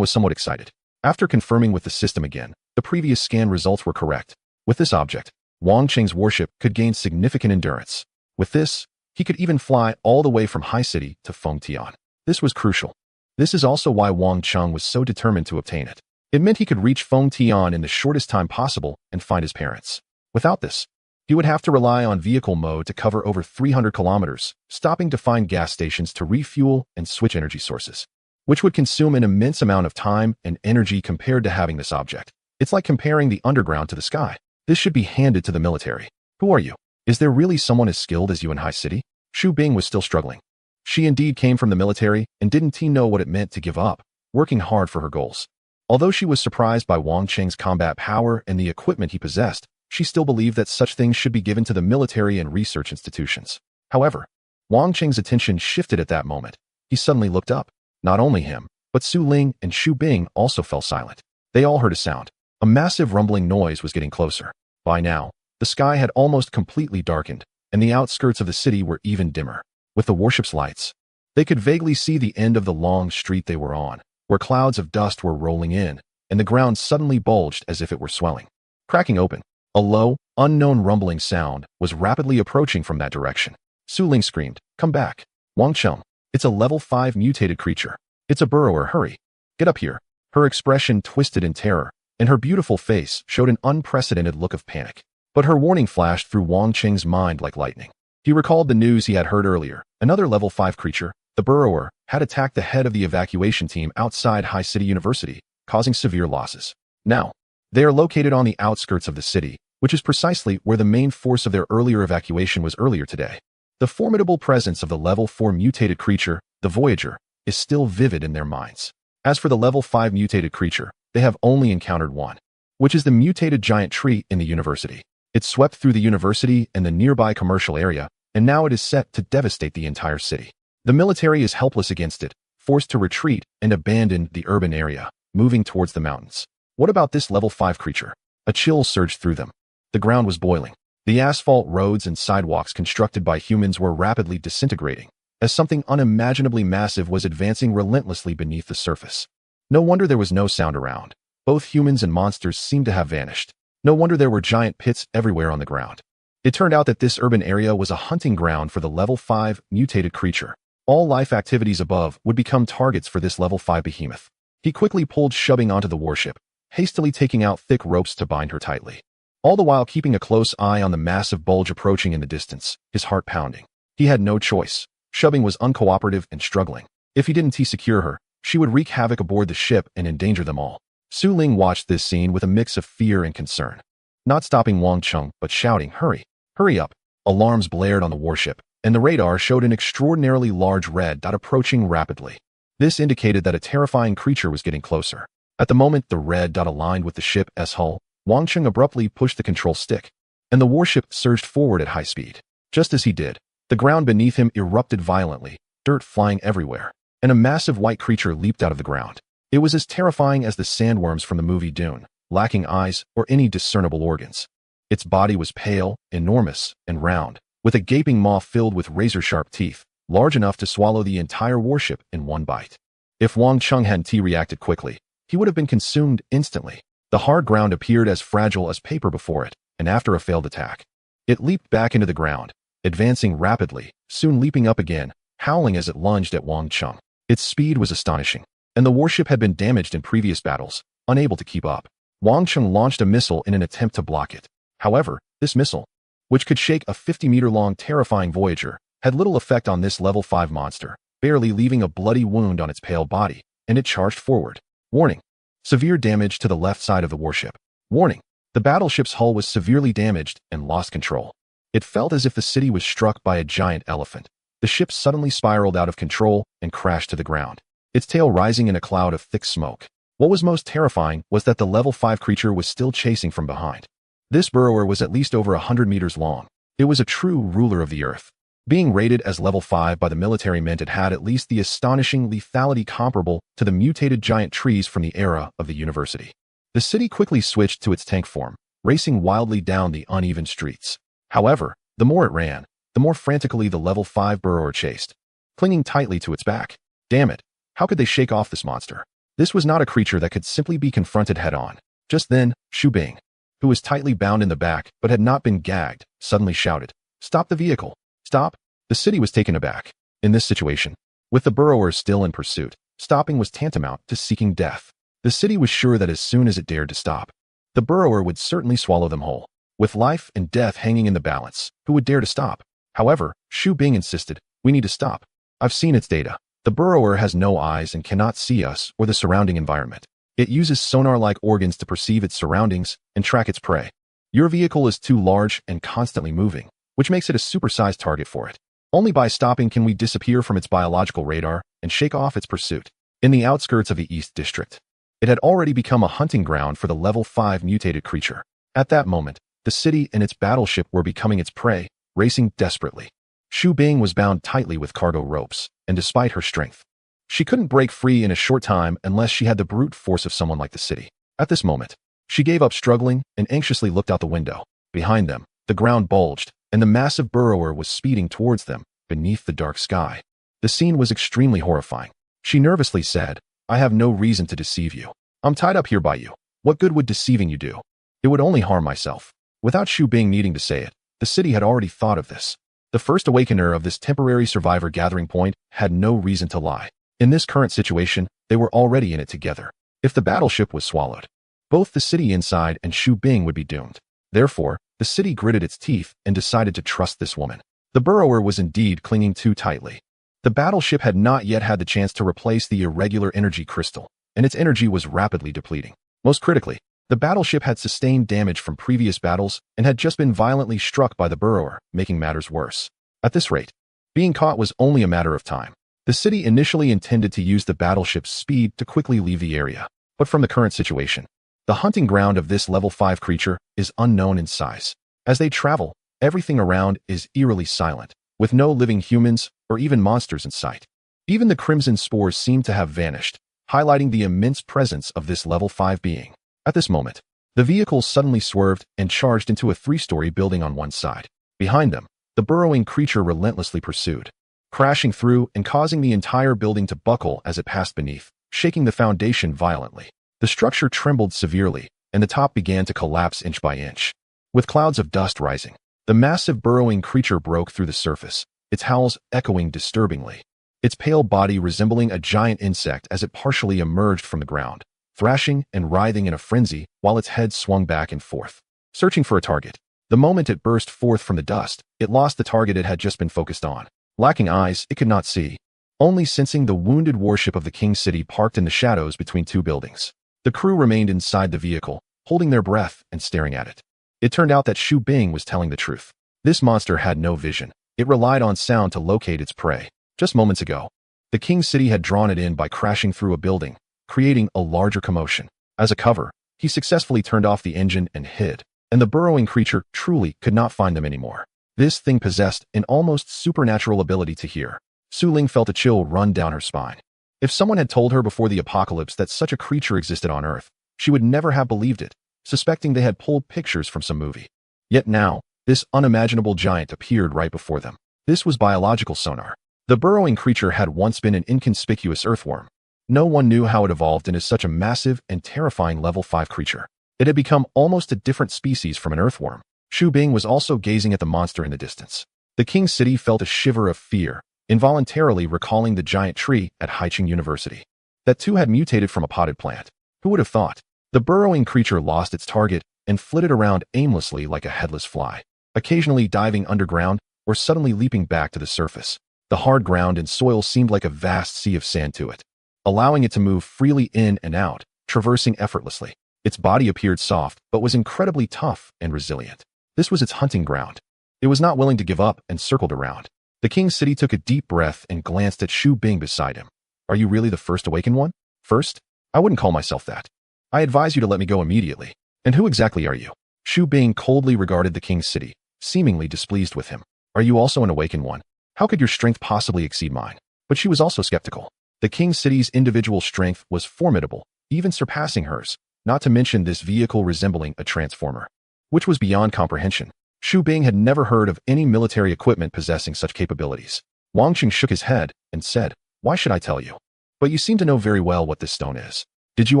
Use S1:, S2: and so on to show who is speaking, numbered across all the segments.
S1: was somewhat excited. After confirming with the system again, the previous scan results were correct. With this object, Wang Qing's warship could gain significant endurance. With this, he could even fly all the way from High City to Fengtian. This was crucial. This is also why Wang Qing was so determined to obtain it. It meant he could reach Fengtian in the shortest time possible and find his parents. Without this, he would have to rely on vehicle mode to cover over 300 kilometers, stopping to find gas stations to refuel and switch energy sources, which would consume an immense amount of time and energy compared to having this object. It's like comparing the underground to the sky. This should be handed to the military. Who are you? Is there really someone as skilled as you in High City? Xu Bing was still struggling. She indeed came from the military, and didn't he know what it meant to give up, working hard for her goals. Although she was surprised by Wang Qing's combat power and the equipment he possessed, she still believed that such things should be given to the military and research institutions. However, Wang Qing's attention shifted at that moment. He suddenly looked up. Not only him, but Su Ling and Xu Bing also fell silent. They all heard a sound. A massive rumbling noise was getting closer. By now, the sky had almost completely darkened, and the outskirts of the city were even dimmer. With the warship's lights, they could vaguely see the end of the long street they were on, where clouds of dust were rolling in, and the ground suddenly bulged as if it were swelling. Cracking open, a low, unknown rumbling sound was rapidly approaching from that direction. Su Ling screamed, "Come back! Wang Qing, it's a level 5 mutated creature. It's a burrower, hurry! Get up here!" Her expression twisted in terror, and her beautiful face showed an unprecedented look of panic. But her warning flashed through Wang Qing's mind like lightning. He recalled the news he had heard earlier. Another level 5 creature, the burrower, had attacked the head of the evacuation team outside High City University, causing severe losses. Now, they are located on the outskirts of the city, which is precisely where the main force of their earlier evacuation was earlier today. The formidable presence of the level 4 mutated creature, the Voyager, is still vivid in their minds. As for the level 5 mutated creature, they have only encountered one, which is the mutated giant tree in the university. It swept through the university and the nearby commercial area, and now it is set to devastate the entire city. The military is helpless against it, forced to retreat and abandon the urban area, moving towards the mountains. What about this level 5 creature? A chill surged through them. The ground was boiling. The asphalt roads and sidewalks constructed by humans were rapidly disintegrating, as something unimaginably massive was advancing relentlessly beneath the surface. No wonder there was no sound around. Both humans and monsters seemed to have vanished. No wonder there were giant pits everywhere on the ground. It turned out that this urban area was a hunting ground for the level 5 mutated creature. All life activities above would become targets for this level 5 behemoth. He quickly pulled Xu Bing onto the warship, hastily taking out thick ropes to bind her tightly. All the while keeping a close eye on the massive bulge approaching in the distance, his heart pounding. He had no choice. Xu Bing was uncooperative and struggling. If he didn't secure her, she would wreak havoc aboard the ship and endanger them all. Su Ling watched this scene with a mix of fear and concern, not stopping Wang Qing but shouting, "Hurry! Hurry up!" Alarms blared on the warship, and the radar showed an extraordinarily large red dot approaching rapidly. This indicated that a terrifying creature was getting closer. At the moment the red dot aligned with the ship's hull, Wang Qing abruptly pushed the control stick, and the warship surged forward at high speed. Just as he did, the ground beneath him erupted violently, dirt flying everywhere, and a massive white creature leaped out of the ground. It was as terrifying as the sandworms from the movie Dune, lacking eyes or any discernible organs. Its body was pale, enormous, and round, with a gaping maw filled with razor-sharp teeth, large enough to swallow the entire warship in one bite. If Wang Qing hadn't reacted quickly, he would have been consumed instantly. The hard ground appeared as fragile as paper before it, and after a failed attack, it leaped back into the ground, advancing rapidly, soon leaping up again, howling as it lunged at Wang Qing. Its speed was astonishing, and the warship had been damaged in previous battles, unable to keep up. Wang Qing launched a missile in an attempt to block it. However, this missile, which could shake a 50-meter-long terrifying Voyager, had little effect on this level 5 monster, barely leaving a bloody wound on its pale body, and it charged forward. Warning! Severe damage to the left side of the warship. Warning! The battleship's hull was severely damaged and lost control. It felt as if the city was struck by a giant elephant. The ship suddenly spiraled out of control and crashed to the ground, its tail rising in a cloud of thick smoke. What was most terrifying was that the level 5 creature was still chasing from behind. This burrower was at least over 100 meters long. It was a true ruler of the earth. Being rated as level 5 by the military meant it had at least the astonishing lethality comparable to the mutated giant trees from the era of the university. The city quickly switched to its tank form, racing wildly down the uneven streets. However, the more it ran, the more frantically the level 5 burrower chased, clinging tightly to its back. Damn it! How could they shake off this monster? This was not a creature that could simply be confronted head-on. Just then, Xu Bing, who was tightly bound in the back but had not been gagged, suddenly shouted, "Stop the vehicle! Stop!" The city was taken aback. In this situation, with the burrowers still in pursuit, stopping was tantamount to seeking death. The city was sure that as soon as it dared to stop, the burrower would certainly swallow them whole. With life and death hanging in the balance, who would dare to stop? However, Xu Bing insisted, "We need to stop. I've seen its data. The burrower has no eyes and cannot see us or the surrounding environment. It uses sonar-like organs to perceive its surroundings and track its prey. Your vehicle is too large and constantly moving, which makes it a supersized target for it. Only by stopping can we disappear from its biological radar and shake off its pursuit." In the outskirts of the East District, it had already become a hunting ground for the level 5 mutated creature. At that moment, the city and its battleship were becoming its prey, racing desperately. Xu Bing was bound tightly with cargo ropes, and despite her strength, she couldn't break free in a short time unless she had the brute force of someone like the city. At this moment, she gave up struggling and anxiously looked out the window. Behind them, the ground bulged, and the massive burrower was speeding towards them beneath the dark sky. The scene was extremely horrifying. She nervously said, "I have no reason to deceive you. I'm tied up here by you. What good would deceiving you do? It would only harm myself." Without Xu Bing needing to say it, the city had already thought of this. The first awakener of this temporary survivor gathering point had no reason to lie. In this current situation, they were already in it together. If the battleship was swallowed, both the city inside and Xu Bing would be doomed. Therefore, the city gritted its teeth and decided to trust this woman. The burrower was indeed clinging too tightly. The battleship had not yet had the chance to replace the irregular energy crystal, and its energy was rapidly depleting. Most critically, the battleship had sustained damage from previous battles and had just been violently struck by the burrower, making matters worse. At this rate, being caught was only a matter of time. The city initially intended to use the battleship's speed to quickly leave the area, but from the current situation, the hunting ground of this level 5 creature is unknown in size. As they travel, everything around is eerily silent, with no living humans or even monsters in sight. Even the crimson spores seem to have vanished, highlighting the immense presence of this level 5 being. At this moment, the vehicle suddenly swerved and charged into a 3-story building on one side. Behind them, the burrowing creature relentlessly pursued, crashing through and causing the entire building to buckle as it passed beneath, shaking the foundation violently. The structure trembled severely, and the top began to collapse inch by inch. With clouds of dust rising, the massive burrowing creature broke through the surface, its howls echoing disturbingly, its pale body resembling a giant insect as it partially emerged from the ground, thrashing and writhing in a frenzy while its head swung back and forth, searching for a target. The moment it burst forth from the dust, it lost the target it had just been focused on. Lacking eyes, it could not see, only sensing the wounded warship of the King City parked in the shadows between two buildings. The crew remained inside the vehicle, holding their breath and staring at it. It turned out that Xu Bing was telling the truth. This monster had no vision. It relied on sound to locate its prey. Just moments ago, the King City had drawn it in by crashing through a building, creating a larger commotion. As a cover, he successfully turned off the engine and hid, and the burrowing creature truly could not find them anymore. This thing possessed an almost supernatural ability to hear. Su Ling felt a chill run down her spine. If someone had told her before the apocalypse that such a creature existed on Earth, she would never have believed it, suspecting they had pulled pictures from some movie. Yet now, this unimaginable giant appeared right before them. This was biological sonar. The burrowing creature had once been an inconspicuous earthworm. No one knew how it evolved into such a massive and terrifying level 5 creature. It had become almost a different species from an earthworm. Xu Bing was also gazing at the monster in the distance. The King City felt a shiver of fear, involuntarily recalling the giant tree at Haicheng University. That too had mutated from a potted plant. Who would have thought? The burrowing creature lost its target and flitted around aimlessly like a headless fly, occasionally diving underground or suddenly leaping back to the surface. The hard ground and soil seemed like a vast sea of sand to it, allowing it to move freely in and out, traversing effortlessly. Its body appeared soft, but was incredibly tough and resilient. This was its hunting ground. It was not willing to give up and circled around. The King City took a deep breath and glanced at Xu Bing beside him. Are you really the first awakened one? First? I wouldn't call myself that. I advise you to let me go immediately. And who exactly are you? Xu Bing coldly regarded the King City, seemingly displeased with him. Are you also an awakened one? How could your strength possibly exceed mine? But she was also skeptical. The King City's individual strength was formidable, even surpassing hers, not to mention this vehicle resembling a transformer, which was beyond comprehension. Xu Bing had never heard of any military equipment possessing such capabilities. Wang Qing shook his head and said, "Why should I tell you? But you seem to know very well what this stone is. Did you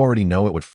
S1: already know it would